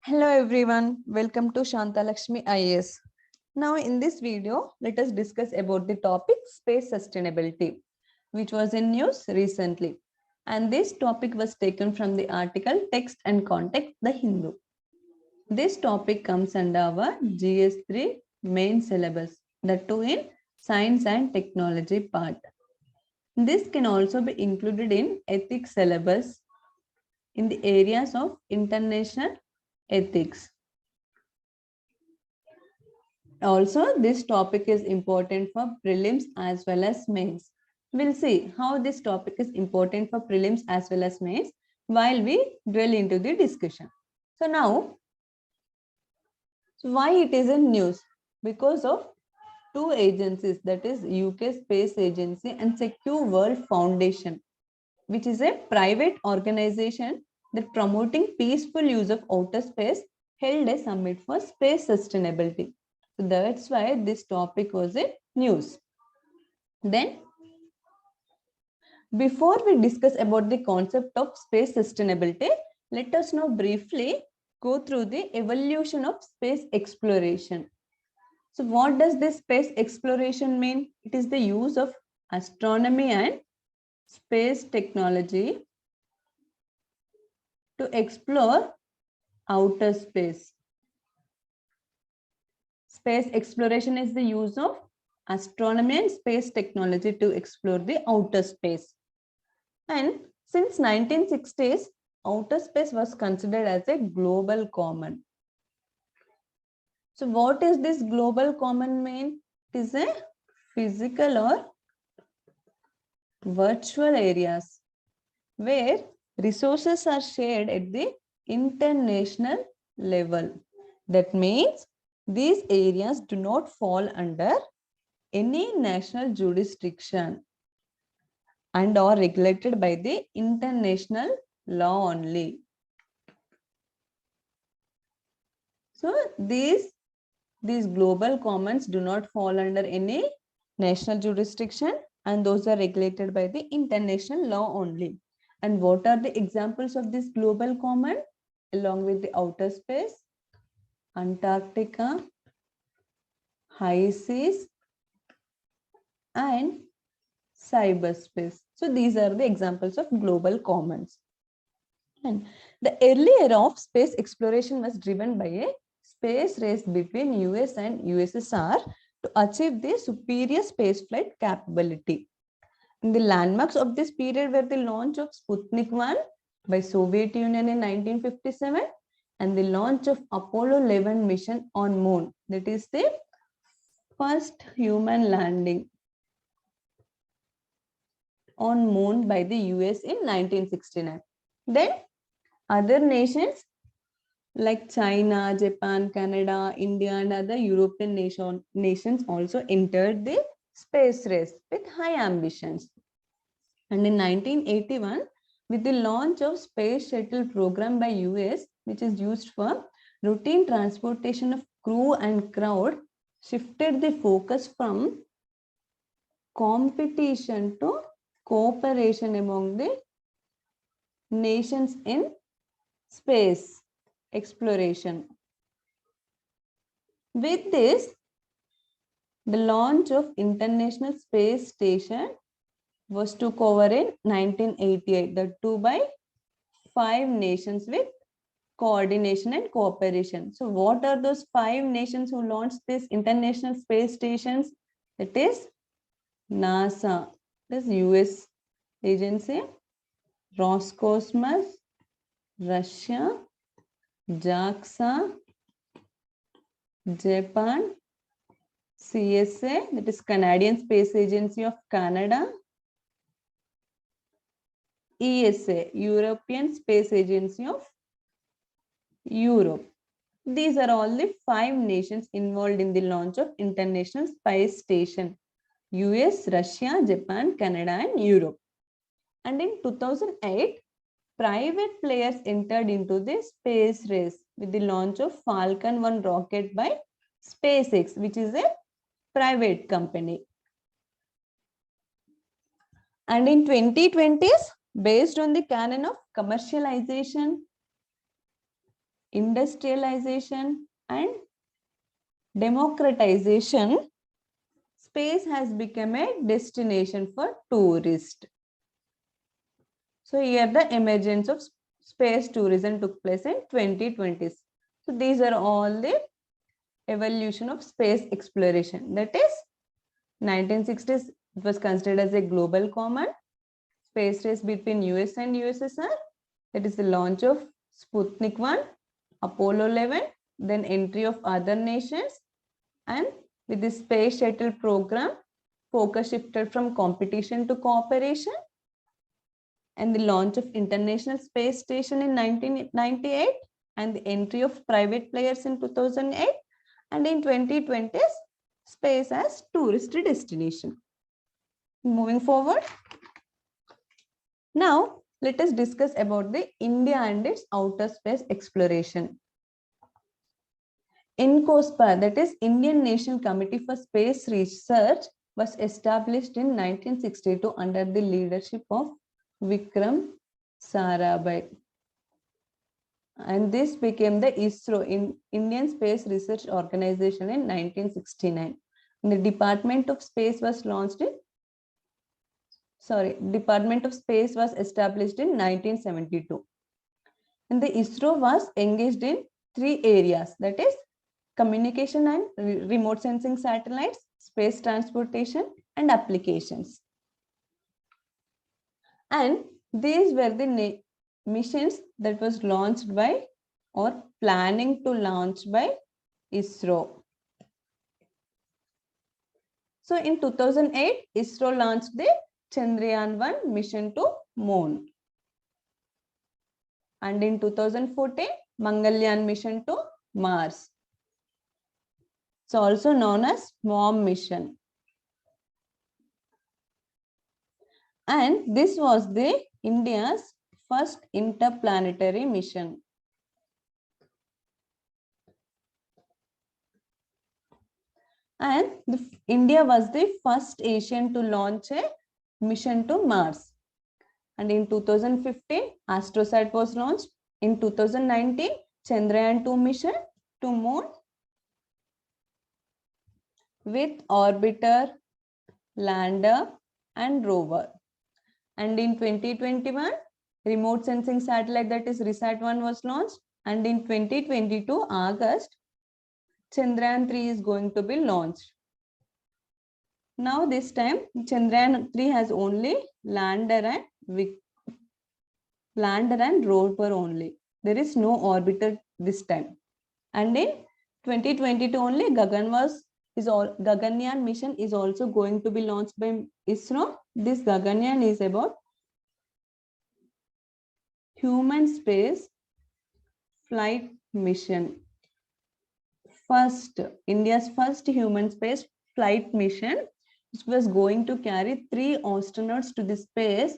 Hello everyone, welcome to Shantha Lakshmi IAS. Now in this video, let us discuss about the topic space sustainability, which was in news recently. And this topic was taken from the article Text and Context, The Hindu. This topic comes under our GS3 main syllabus, that too in science and technology part. This can also be included in ethics syllabus in the areas of international ethics. Also, this topic is important for prelims as well as mains. We'll see how this topic is important for prelims as well as mains while we dwell into the discussion. So now, why it is in news? Because of two agencies, that is UK Space Agency and Secure World Foundation, which is a private organization that promoting peaceful use of outer space, held a summit for space sustainability. So that's why this topic was in news. Then, before we discuss about the concept of space sustainability, let us now briefly go through the evolution of space exploration. So what does this space exploration mean? It is the use of astronomy and space technology to explore outer space. Space exploration is the use of astronomy and space technology to explore the outer space. And since 1960s, outer space was considered as a global common. So what is this global common mean? It is a physical or virtual areas where resources are shared at the international level. That means these areas do not fall under any national jurisdiction and are regulated by the international law only. So these global commons do not fall under any national jurisdiction and those are regulated by the international law only. And what are the examples of this global common? Along with the outer space, Antarctica, high seas, and cyberspace. So these are the examples of global commons. And the early era of space exploration was driven by a space race between US and USSR to achieve the superior spaceflight capability. And the landmarks of this period were the launch of Sputnik 1 by Soviet Union in 1957 and the launch of Apollo 11 mission on Moon. That is the first human landing on Moon by the US in 1969. Then other nations like China, Japan, Canada, India, and other European nations also entered the space race with high ambitions. And in 1981, with the launch of Space Shuttle program by US, which is used for routine transportation of crew and crowd, shifted the focus from competition to cooperation among the nations in space exploration. With this, the launch of International Space Station was took over in 1988, the 2 by 5 nations with coordination and cooperation. So what are those 5 nations who launched this International Space Stations? It is NASA, this US agency, Roscosmos, Russia, JAXA, Japan, CSA, that is Canadian Space Agency of Canada, ESA, European Space Agency of Europe. These are all the 5 nations involved in the launch of International Space Station: US, Russia, Japan, Canada, and Europe. And in 2008, private players entered into the space race with the launch of Falcon 1 rocket by SpaceX, which is a private company. And in 2020s, based on the canon of commercialization, industrialization and democratization, space has become a destination for tourists. So here the emergence of space tourism took place in 2020s. So these are all the evolution of space exploration. That is 1960s, it was considered as a global common space race between US and USSR. That is the launch of Sputnik 1, Apollo 11, then entry of other nations, and with the space shuttle program, focus shifted from competition to cooperation, and the launch of International Space Station in 1998, and the entry of private players in 2008, and in 2020s, space as tourist destination. Moving forward. Now, let us discuss about the India and its outer space exploration. INCOSPA, that is Indian National Committee for Space Research, was established in 1962 under the leadership of Vikram Sarabhai. And this became the ISRO, in Indian Space Research Organization, in 1969. And the Department of Space was established in 1972. And the ISRO was engaged in 3 areas, that is communication and remote sensing satellites, space transportation, and applications. And these were the missions that was launched by or planning to launch by ISRO. So in 2008, ISRO launched the Chandrayaan-1 mission to Moon. And in 2014, Mangalyaan mission to Mars. It's also known as MOM mission. And this was the India's first interplanetary mission. And India was the first Asian to launch a mission to Mars. And in 2015, AstroSat was launched. In 2019, Chandrayaan-2 mission to Moon with orbiter, lander, and rover. And in 2021, remote sensing satellite, that is RISAT-1, was launched. And in 2022, August, Chandrayaan-3 is going to be launched. Now this time, Chandrayaan-3 has only lander and rover only. There is no orbiter this time. And in 2022 only, Gaganyaan mission is also going to be launched by ISRO. This Gaganyaan is about human space flight mission. India's first human space flight mission, which was going to carry 3 astronauts to the space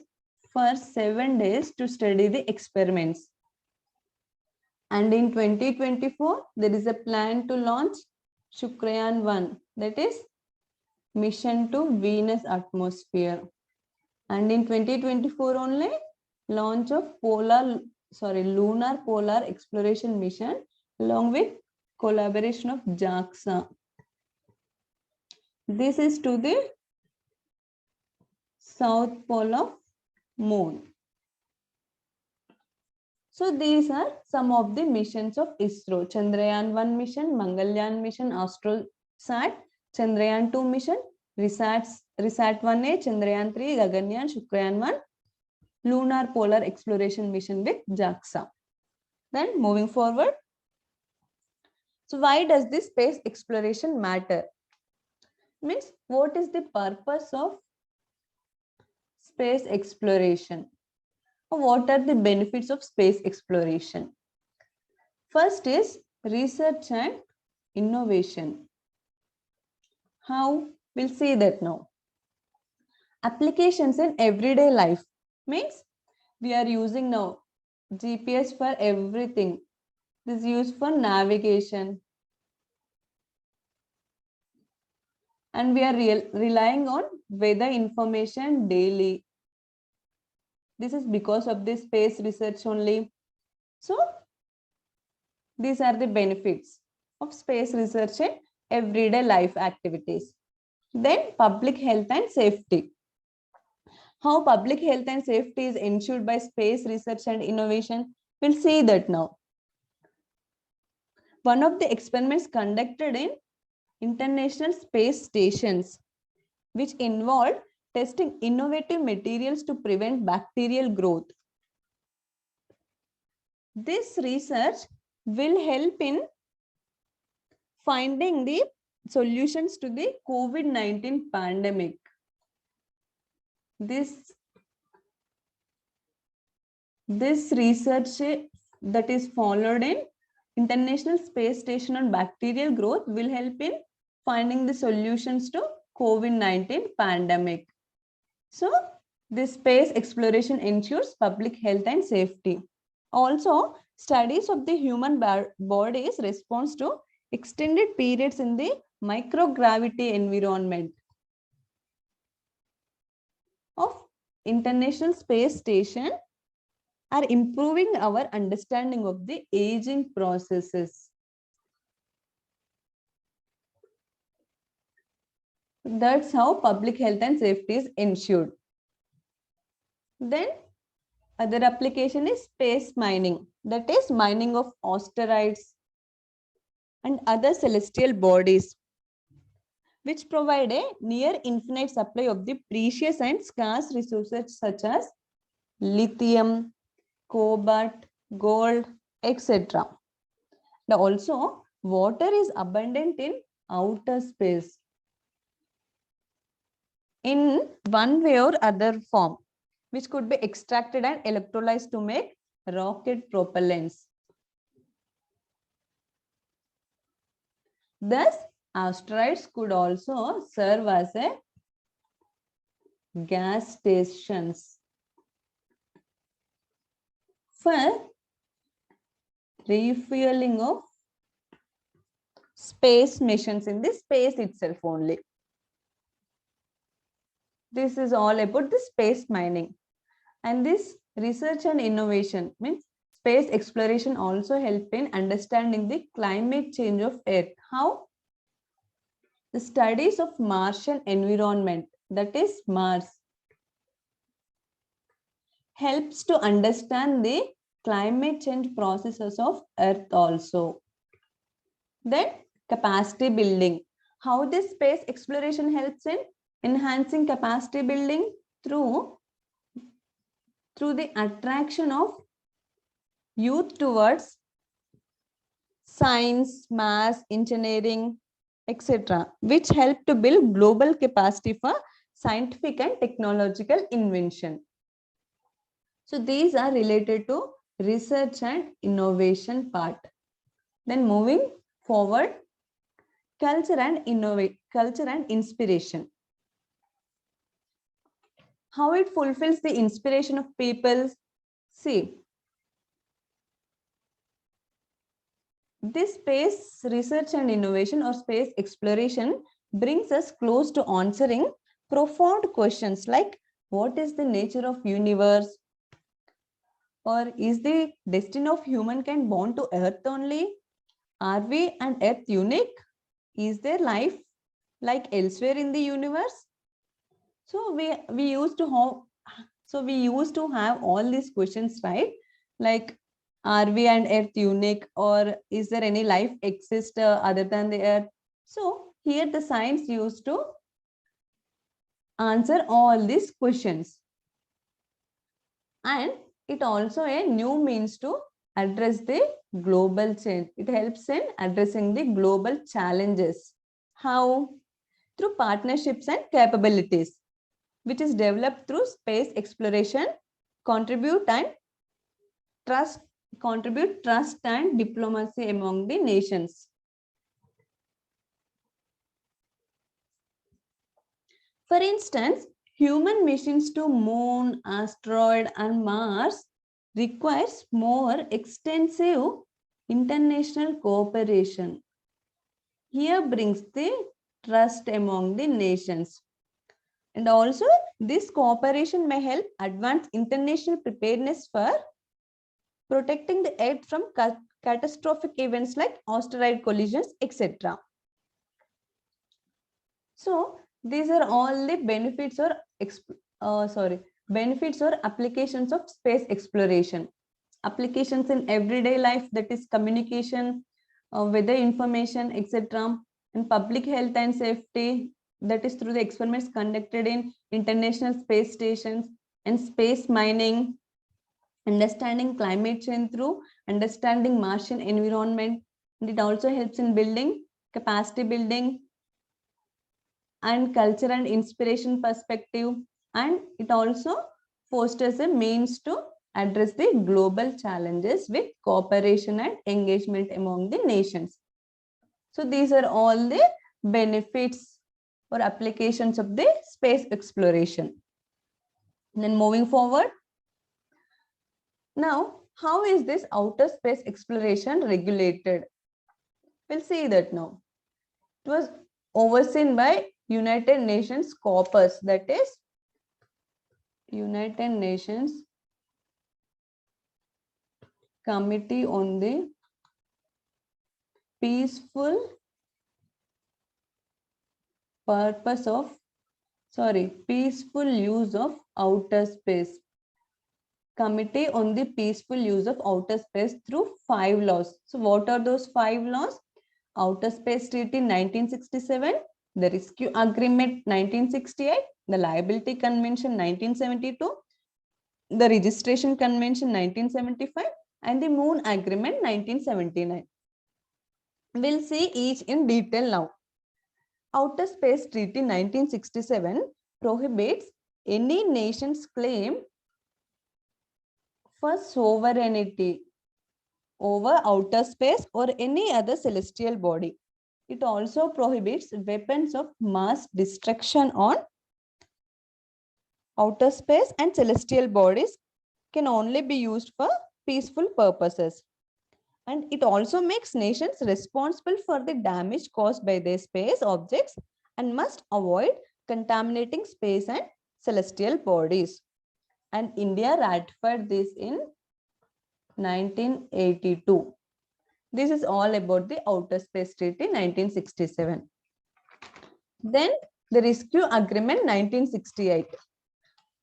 for 7 days to study the experiments. And in 2024, there is a plan to launch Shukrayaan-1, that is mission to Venus atmosphere. And in 2024 only, launch of lunar polar exploration mission along with collaboration of JAXA. This is to the south pole of Moon. So these are some of the missions of ISRO: Chandrayaan-1 mission, Mangalyaan mission, AstroSat, Chandrayaan-2 mission, RISAT-1A, Chandrayaan-3, Gaganyaan, Shukrayaan-1, lunar polar exploration mission with JAXA. Then moving forward. So why does this space exploration matter? Means, what is the purpose of space exploration? Or what are the benefits of space exploration? First is research and innovation. How? We'll see that now. Applications in everyday life means we are using now GPS for everything. This is used for navigation. And we are relying on weather information daily. This is because of this space research only. So These are the benefits of space research in everyday life activities. Then public health and safety. How public health and safety is ensured by space research and innovation? We'll see that now. One of the experiments conducted in international space stations, which involved testing innovative materials to prevent bacterial growth. This research will help in finding the solutions to the COVID-19 pandemic. This research that is followed in International Space Station on bacterial growth will help in finding the solutions to COVID-19 pandemic. So this space exploration ensures public health and safety. Also, studies of the human body's response to extended periods in the microgravity environment of International Space Station are improving our understanding of the aging processes. That's how public health and safety is ensured. Then other application is space mining, that is mining of asteroids and other celestial bodies, which provide a near infinite supply of the precious and scarce resources such as lithium, cobalt, gold, etc. And also, water is abundant in outer space in one way or other form, which could be extracted and electrolyzed to make rocket propellants. Thus, asteroids could also serve as a gas stations for refueling of space missions in the space itself only. This is all about the space mining. And this research and innovation means space exploration also help in understanding the climate change of Earth. How? The studies of Martian environment, that is Mars, helps to understand the climate change processes of Earth also. Then capacity building. How this space exploration helps in enhancing capacity building through the attraction of youth towards science, math, engineering, etc., which help to build global capacity for scientific and technological invention. So these are related to research and innovation part. Then moving forward, culture and inspiration. How it fulfills the inspiration of people. See, this space research and innovation or space exploration brings us close to answering profound questions like what is the nature of universe, or is the destiny of humankind born to Earth only? Are we and Earth unique? Is there life like elsewhere in the universe? So we used to have all these questions, right? Like, are we and Earth unique, or is there any life exist other than the Earth? So here the science used to answer all these questions, and it also a new means to address the global change. It helps in addressing the global challenges. How? Through partnerships and capabilities, which is developed through space exploration, contribute trust and diplomacy among the nations. For instance, human missions to Moon, asteroid, and Mars requires more extensive international cooperation. Here brings the trust among the nations. And also, this cooperation may help advance international preparedness for protecting the Earth from catastrophic events like asteroid collisions, etc. So these are all the benefits or benefits or applications of space exploration. Applications in everyday life, that is communication, weather information, etc. And public health and safety, that is through the experiments conducted in international space stations, and space mining, understanding climate change through understanding Martian environment. And it also helps in building capacity building and culture and inspiration perspective, and it also fosters a means to address the global challenges with cooperation and engagement among the nations. So these are all the benefits or applications of the space exploration. And then moving forward, now how is this outer space exploration regulated? We'll see that now. It was overseen by United Nations Corpus, that is United Nations Committee on the Peaceful Use of Outer Space. Committee on the Peaceful Use of Outer Space through 5 laws. So what are those 5 laws? Outer Space Treaty 1967, the Rescue Agreement 1968, the Liability Convention 1972, the Registration Convention 1975, and the Moon Agreement 1979. We'll see each in detail now. Outer Space Treaty 1967 prohibits any nation's claim for sovereignty over outer space or any other celestial body. It also prohibits weapons of mass destruction on outer space, and celestial bodies can only be used for peaceful purposes. And it also makes nations responsible for the damage caused by their space objects and must avoid contaminating space and celestial bodies. And India ratified this in 1982. This is all about the Outer Space Treaty 1967. Then the Rescue Agreement 1968.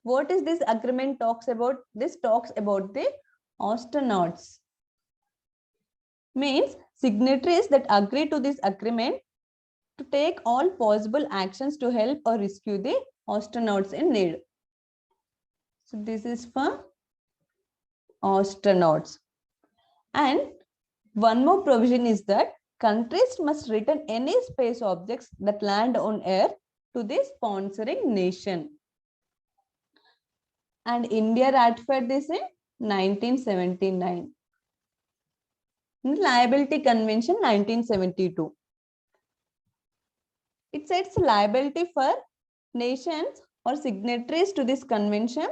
What is this agreement talks about? This talks about the astronauts. Means signatories that agree to this agreement to take all possible actions to help or rescue the astronauts in need. So this is for astronauts. And one more provision is that countries must return any space objects that land on Earth to the sponsoring nation. And India ratified this in 1979. Liability Convention 1972. It sets liability for nations or signatories to this convention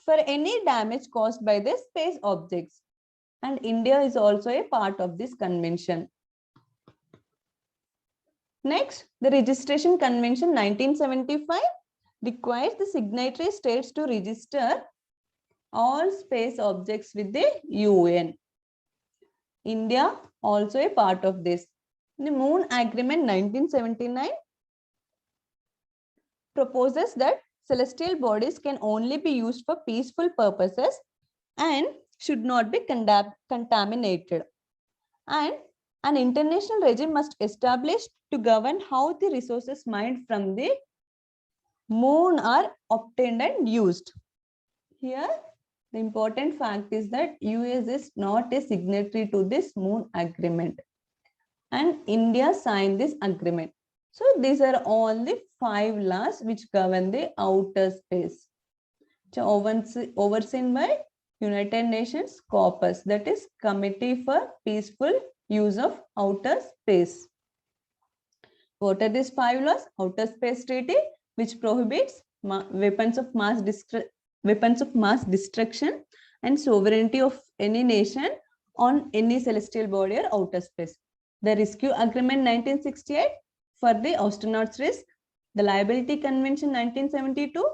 for any damage caused by the space objects. And India is also a part of this convention. Next, the Registration Convention 1975 requires the signatory states to register all space objects with the UN. India also a part of this. The Moon Agreement 1979 proposes that celestial bodies can only be used for peaceful purposes and should not be contaminated. And an international regime must be established to govern how the resources mined from the moon are obtained and used. Here, the important fact is that US is not a signatory to this Moon Agreement, and India signed this agreement. So these are all the 5 laws which govern the outer space. So overseen by United Nations Corpus, that is Committee for Peaceful Use of Outer Space. What are these 5 laws? Outer Space Treaty, which prohibits weapons of mass destruction and sovereignty of any nation on any celestial body or outer space. The Rescue Agreement 1968 for the astronauts' risk. The Liability Convention 1972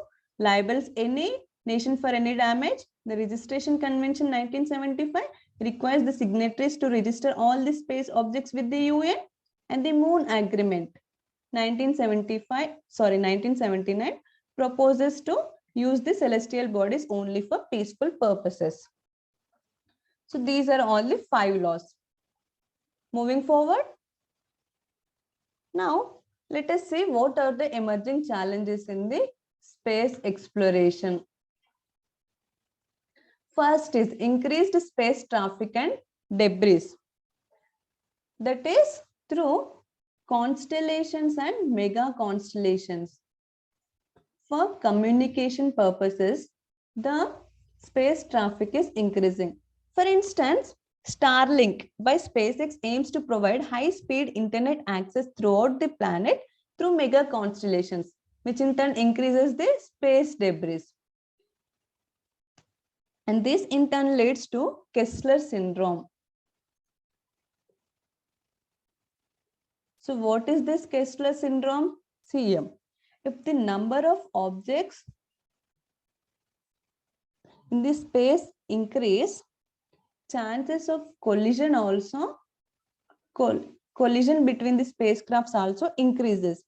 liables any nation for any damage. The Registration Convention 1975 requires the signatories to register all the space objects with the UN, and the Moon Agreement 1979 proposes to use the celestial bodies only for peaceful purposes. So these are all the 5 laws. Moving forward, now let us see what are the emerging challenges in the space exploration. First is increased space traffic and debris. That is through constellations and mega constellations. For communication purposes, the space traffic is increasing. For instance, Starlink by SpaceX aims to provide high-speed internet access throughout the planet through mega constellations, which in turn increases the space debris. And this in turn leads to Kessler syndrome. So what is this Kessler syndrome? See here. If the number of objects in the space increase, chances of collision also, collision between the spacecrafts also increases.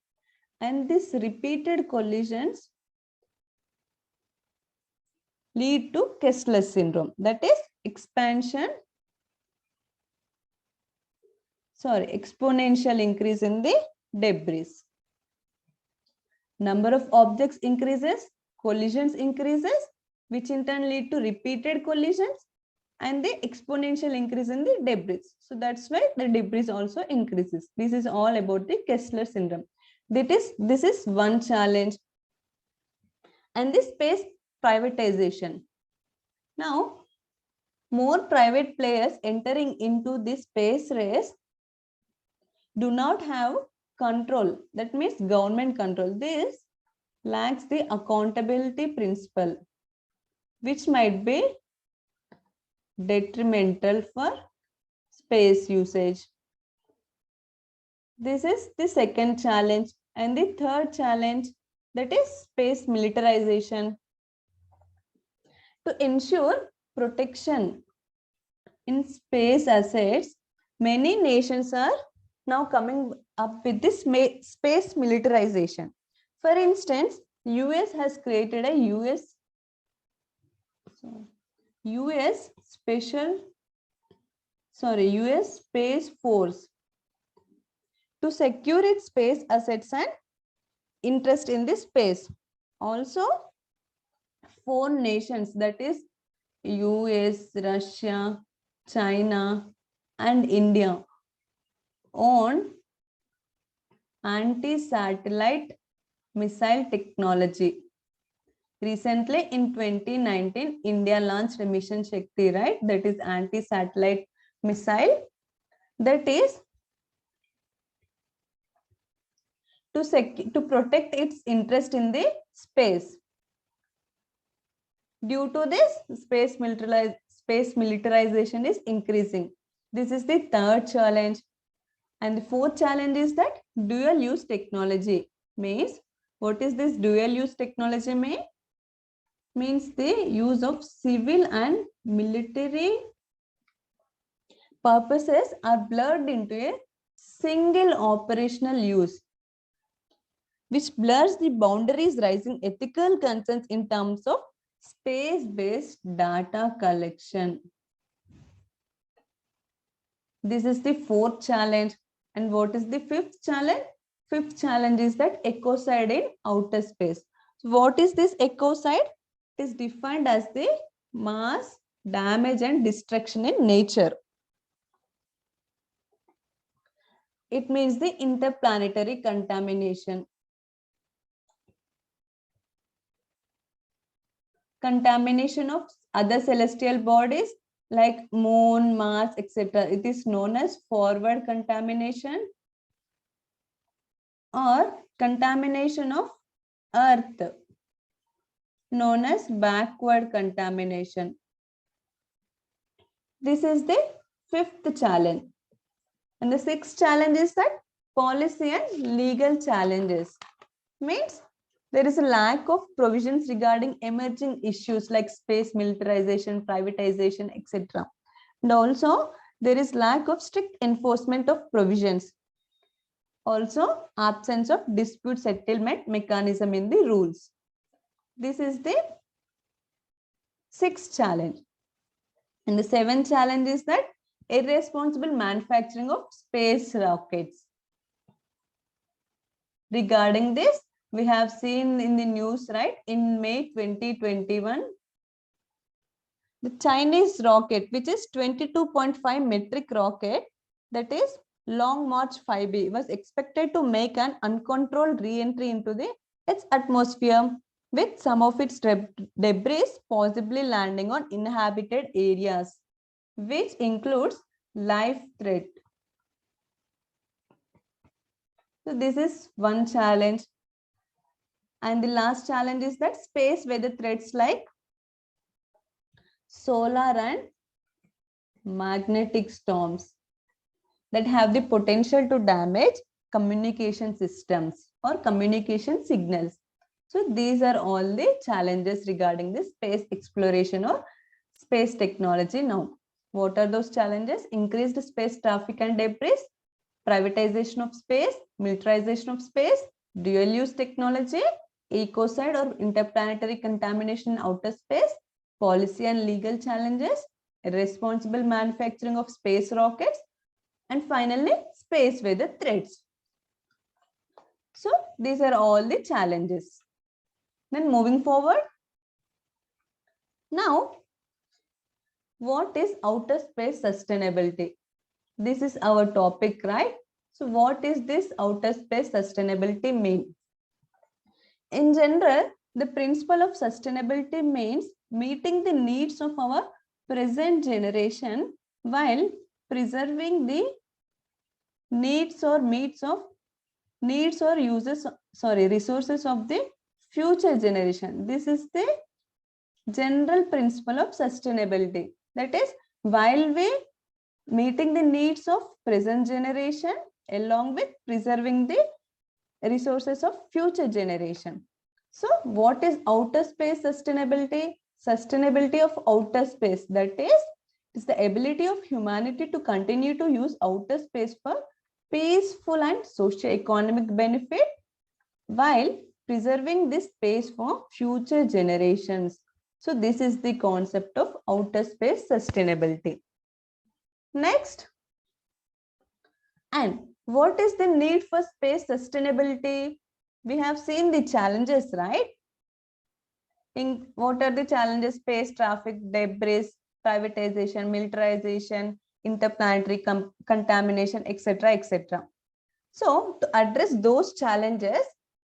And this repeated collisions lead to Kessler syndrome. That is exponential increase in the debris. Number of objects increases, collisions increases, which in turn lead to repeated collisions and the exponential increase in the debris. So that's why the debris also increases. This is all about the Kessler syndrome. This is one challenge. And the space privatization. Now, more private players entering into this space race do not have control. That means government control. This lacks the accountability principle, which might be detrimental for space usage. This is the second challenge. And the third challenge, that is space militarization. To ensure protection in space assets, many nations are now coming up with this space militarization. For instance, US has created a US Space Force to secure its space assets and interest in this space. Also, 4 nations, that is US, Russia, China, and India, own anti-satellite missile technology. Recently in 2019, India launched a Mission Shakti, right? That is anti-satellite missile. That is to protect its interest in the space. Due to this, space militarization is increasing. This is the third challenge. And the fourth challenge is that dual use technology. Means, what is this dual use technology mean? Means the use of civil and military purposes are blurred into a single operational use, which blurs the boundaries, raising ethical concerns in terms of space-based data collection. This is the fourth challenge. And what is the fifth challenge? Fifth challenge is that ecocide in outer space. So what is this ecocide? It is defined as the mass, damage, and destruction in nature. It means the interplanetary contamination. Contamination of other celestial bodies like Moon, Mars, etc. It is known as forward contamination, or contamination of Earth, known as backward contamination. This is the fifth challenge. And the sixth challenge is that policy and legal challenges. Means there is a lack of provisions regarding emerging issues like space militarization, privatization, etc. And also, there is lack of strict enforcement of provisions. Also, absence of dispute settlement mechanism in the rules. This is the sixth challenge. And the seventh challenge is that irresponsible manufacturing of space rockets. Regarding this, we have seen in the news, right? In May 2021, the Chinese rocket, which is 22.5 metric rocket, that is Long March 5B, was expected to make an uncontrolled re-entry into its atmosphere, with some of its debris possibly landing on inhabited areas, which includes life threat. So this is one challenge. And the last challenge is that space weather threats like solar and magnetic storms that have the potential to damage communication systems or communication signals. So these are all the challenges regarding the space exploration or space technology now. What are those challenges? Increased space traffic and debris, privatization of space, militarization of space, dual use technology, ecocide or interplanetary contamination in outer space, policy and legal challenges, irresponsible manufacturing of space rockets, and finally, space weather threats. So these are all the challenges. Then moving forward. Now, what is outer space sustainability? This is our topic, right? So what is this outer space sustainability mean? In general, the principle of sustainability means meeting the needs of our present generation while preserving the needs or resources of the future generation. This is the general principle of sustainability. That is, while we meeting the needs of present generation along with preserving the resources of future generation. So what is outer space sustainability? Sustainability of outer space, that is the ability of humanity to continue to use outer space for peaceful and socio-economic benefit while preserving this space for future generations. So this is the concept of outer space sustainability. Next, and what is the need for space sustainability? We have seen the challenges, right? What are the challenges? Space traffic, debris, privatization, militarization, interplanetary contamination, etc., etc. So to address those challenges,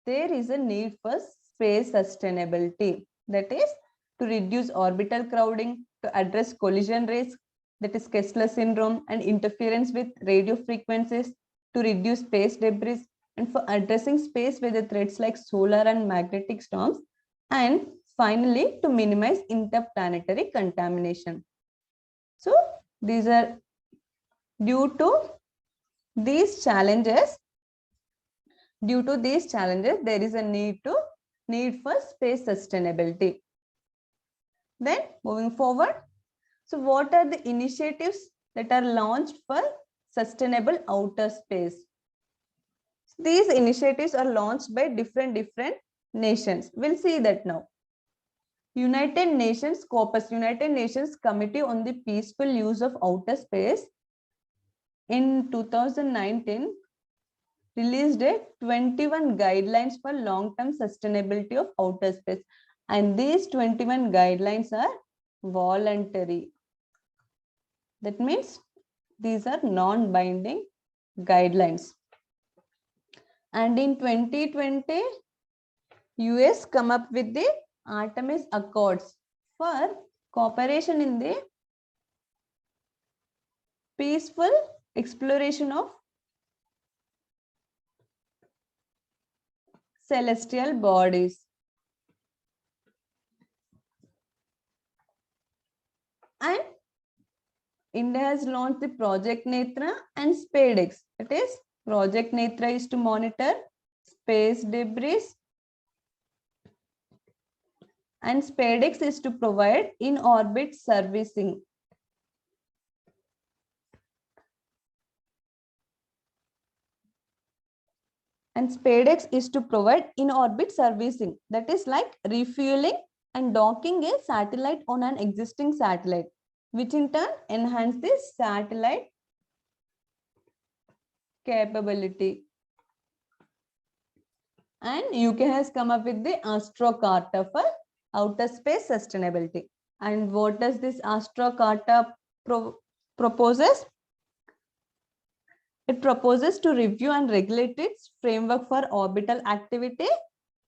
there is a need for space sustainability. That is to reduce orbital crowding, to address collision risk, that is Kessler syndrome, and interference with radio frequencies, to reduce space debris, and for addressing space weather threats like solar and magnetic storms, and finally to minimize interplanetary contamination. So these are due to these challenges, there is a need for space sustainability. Then moving forward, so what are the initiatives that are launched for sustainable outer space? These initiatives are launched by different nations. We'll see that now. United Nations Committee on the Peaceful Use of Outer Space in 2019 released 21 guidelines for long-term sustainability of outer space, and these 21 guidelines are voluntary. That means these are non-binding guidelines. And in 2020, US come up with the Artemis Accords for cooperation in the peaceful exploration of celestial bodies. And India has launched the Project Netra and SpadeX. That is, Project Netra is to monitor space debris, and SpadeX is to provide in-orbit servicing. And SpaceX is to provide in-orbit servicing, that is like refueling and docking a satellite on an existing satellite, which in turn enhance the satellite capability. And UK has come up with the Astro Carta for outer space sustainability. And what does this Astro Carta proposes? It proposes to review and regulate its framework for orbital activity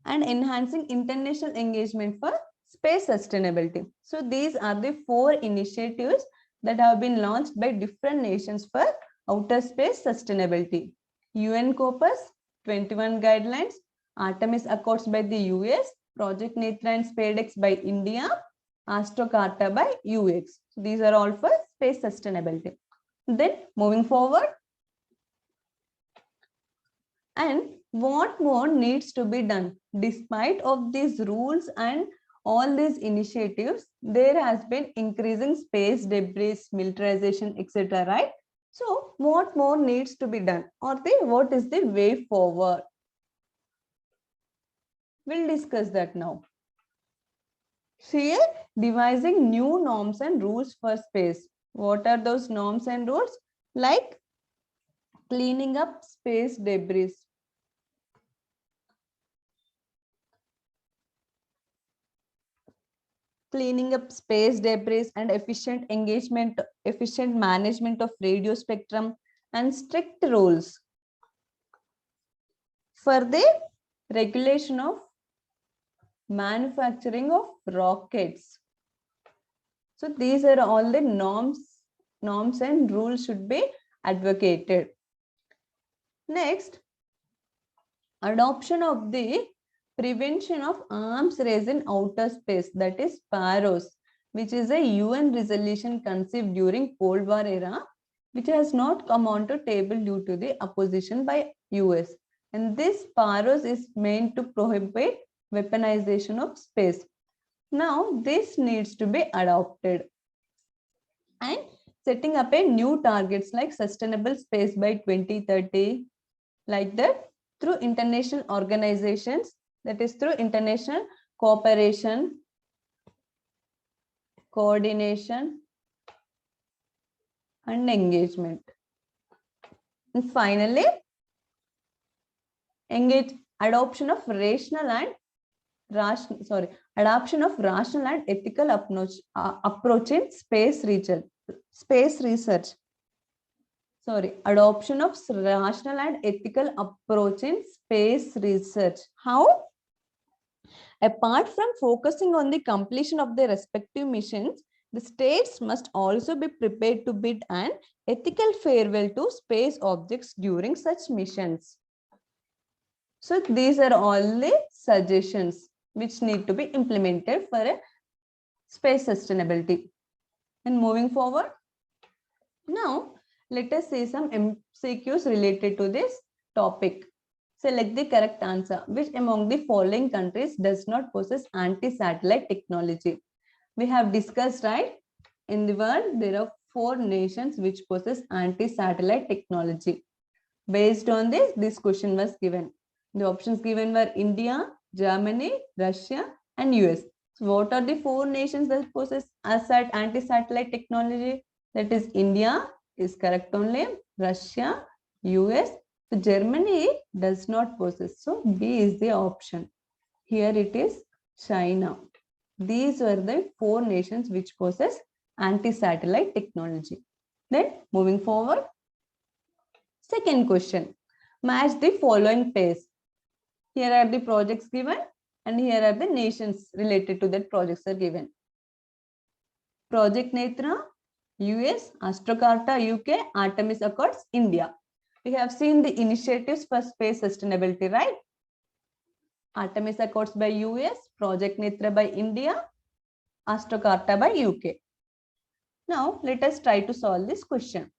and enhancing international engagement for space sustainability. So these are the 4 initiatives that have been launched by different nations for outer space sustainability. UN Corpus, 21 guidelines, Artemis Accords by the US, Project Netra and SpaceX by India, Astro Carta by UX. So these are all for space sustainability. Then moving forward, and what more needs to be done? Despite of these rules and all these initiatives, there has been increasing space debris, militarization, etc. Right? So what more needs to be done? Or what is the way forward? We'll discuss that now. Here, devising new norms and rules for space. What are those norms and rules? Like cleaning up space debris. Cleaning up space debris and efficient management of radio spectrum and strict rules for the regulation of manufacturing of rockets. So these are all the norms and rules should be advocated. Next, adoption of the Prevention of Arms Race in Outer Space, that is PAROS, which is a UN resolution conceived during Cold War era, which has not come onto table due to the opposition by US. And this PAROS is meant to prohibit weaponization of space. Now, this needs to be adopted. And setting up a new targets like sustainable space by 2030, like that, through international organizations, that is through international cooperation, coordination, and engagement. And finally, adoption of rational and ethical approach in space research. Adoption of rational and ethical approach in space research. How? Apart from focusing on the completion of their respective missions, the states must also be prepared to bid an ethical farewell to space objects during such missions. So these are all the suggestions which need to be implemented for a space sustainability. And moving forward, now let us see some MCQs related to this topic. Select the correct answer. Which among the following countries does not possess anti-satellite technology? We have discussed, right? In the world, there are 4 nations which possess anti-satellite technology. Based on this question was given. The options given were India, Germany, Russia, and US. So what are the 4 nations that possess anti-satellite technology? That is India is correct only, Russia, US. So Germany does not possess. So B is the option. Here it is China. These were the 4 nations which possess anti-satellite technology. Then moving forward. Second question. Match the following pairs. Here are the projects given and here are the nations related to that projects are given. Project Netra, US, Astro Carta, UK, Artemis Accords, India. We have seen the initiatives for space sustainability, right? Artemis Accords by US, Project Netra by India, Astro Carta by UK. Now, let us try to solve this question.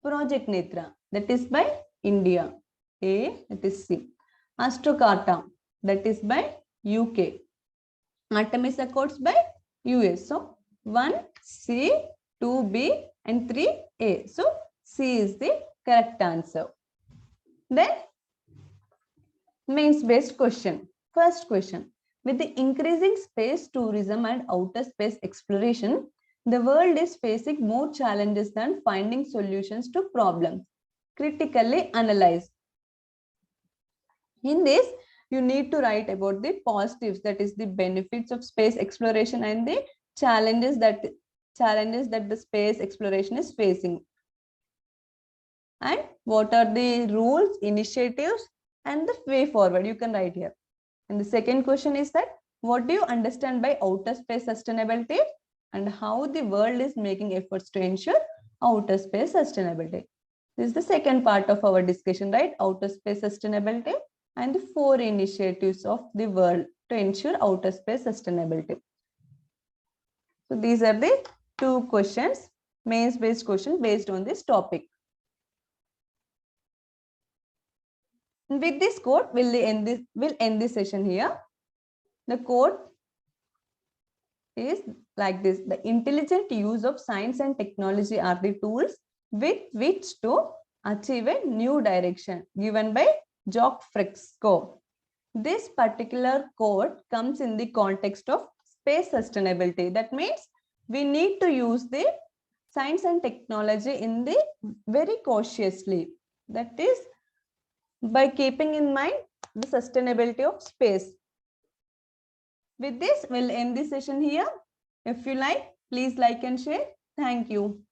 Project Netra, that is by India. A, that is C. Astro Carta, that is by UK. Artemis Accords by US. So, 1C, 2B and 3A. So, C is the correct answer. Then, Mains based question. First question. With the increasing space tourism and outer space exploration, the world is facing more challenges than finding solutions to problems. Critically analyze. In this, you need to write about the positives, that is the benefits of space exploration, and the challenges that the space exploration is facing. And what are the rules, initiatives, and the way forward you can write here. And the second question is that what do you understand by outer space sustainability and how the world is making efforts to ensure outer space sustainability. This is the second part of our discussion, right? Outer space sustainability and the 4 initiatives of the world to ensure outer space sustainability. So these are the 2 questions, mains based question based on this topic. With this quote, we'll end this session here. The quote is like this: the intelligent use of science and technology are the tools with which to achieve a new direction, given by Jacques Fresco. This particular quote comes in the context of space sustainability. That means we need to use the science and technology in the very cautiously. That is by keeping in mind the sustainability of space. With this, we'll end this session here. If you like, please like and share. Thank you.